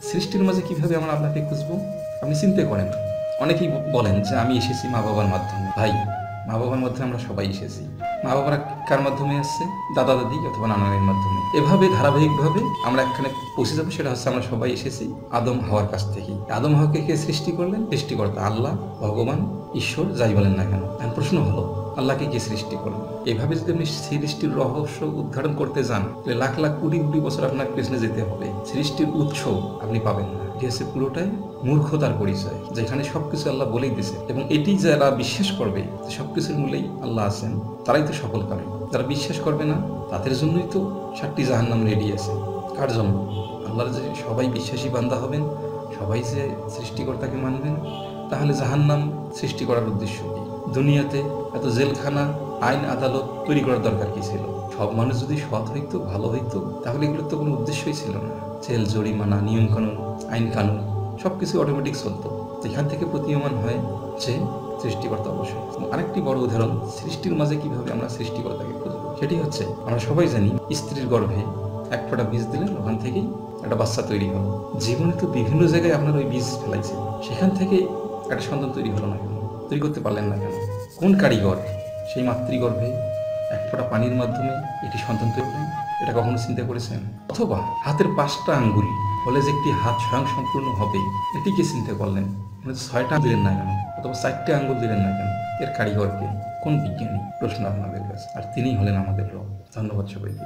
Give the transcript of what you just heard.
সৃষ্টির মাঝে কিভাবে আমরা আল্লাহকে খুঁজবো? আপনি চিন্তা করেন। অনেকেই বলেন যে আমি এসেছি মা বাবার মাধ্যমে। ভাই, মা বাবার মাধ্যমে আমরা সবাই এসেছি। মা বাবারা কার মাধ্যমে আসছে? দাদা দাদি অথবা নানানের মাধ্যমে। এভাবে ধারাবাহিকভাবে আমরা একখানে পৌঁছে যাবো। সেটা হচ্ছে আমরা সবাই এসেছি আদম হাওয়ার কাছ থেকেই। আদম হাওয়াকে কে সৃষ্টি করলেন? সৃষ্টিকর্তা আল্লাহ, ভগবান, ঈশ্বর, যাই বলেন না কেন। এখন প্রশ্ন হলো, আল্লাহকে কে সৃষ্টি করলেন? এভাবে যদি আপনি সৃষ্টির রহস্য উদ্ঘাটন করতে যান, তাহলে লাখ লাখ কোটি কোটি বছর আপনার পেছনে যেতে হবে। সৃষ্টির উৎস আপনি পাবেন না। এটি হচ্ছে পুরোটাই মূর্খতার পরিচয়, যেখানে সবকিছু আল্লাহ বলেই দিছে। এবং এটি যারা বিশ্বাস করবে যে সবকিছুর মূলেই আল্লাহ আছেন, তারাই তো সফল কামী। যারা বিশ্বাস করবে না, তাদের জন্যই তো 7টি জাহান্নাম রেডি আছে। কার জন্য? আল্লাহর যে সবাই বিশ্বাসী বান্দা হবেন, সবাই যে সৃষ্টিকর্তাকে মানবেন, তাহলে জাহান্নাম সৃষ্টি করার উদ্দেশ্য কি? দুনিয়াতে এত জেলখানা, আইন আদালত তৈরি করার দরকার কি ছিল? সব মানুষ যদি সৎ হইতো, ভালো হইতো, তাহলে এগুলোর তো কোনো উদ্দেশ্যই ছিল না। জেল, জরিমানা, নিয়ম কানুন, আইন কানুন সবকিছু অটোমেটিক চলতো। এখান থেকে প্রতীয়মান হয় যে সৃষ্টিকর্তা অবশ্যই। আরেকটি বড় উদাহরণ, সৃষ্টির মাঝে কিভাবে আমরা সৃষ্টিকর্তাকে খুঁজবো, সেটি হচ্ছে আমরা সবাই জানি স্ত্রীর গর্ভে এক ফোঁটা বীজ দিলেন, ওখান থেকেই একটা বাচ্চা তৈরি হলো। জীবনে তো বিভিন্ন জায়গায় আপনার ওই বীজ ফেলাইছে, সেখান থেকে একটা সন্তান তৈরি হলো না কেন? তৈরি করতে পারলেন না কেন? কোন কারিগর সেই মাতৃগর্ভে এক ফোঁটা পানির মাধ্যমে এটি সন্তান তৈরি করলেন? এটা কখনো চিন্তা করেছেন? অথবা হাতের 5টা আঙ্গুল হলে যে একটি হাত স্বয়ং সম্পূর্ণ হবে, এটিকে চিন্তা করলেন? মানে 6টা দিলেন না কেন? অথবা 4টে আঙ্গুল দিলেন না কেন? এর কারিগরকে কোন বিজ্ঞানী? প্রশ্ন আপনাদের কাছে। আর তিনিই হলেন আমাদের রব। ধন্যবাদ সবাইকে।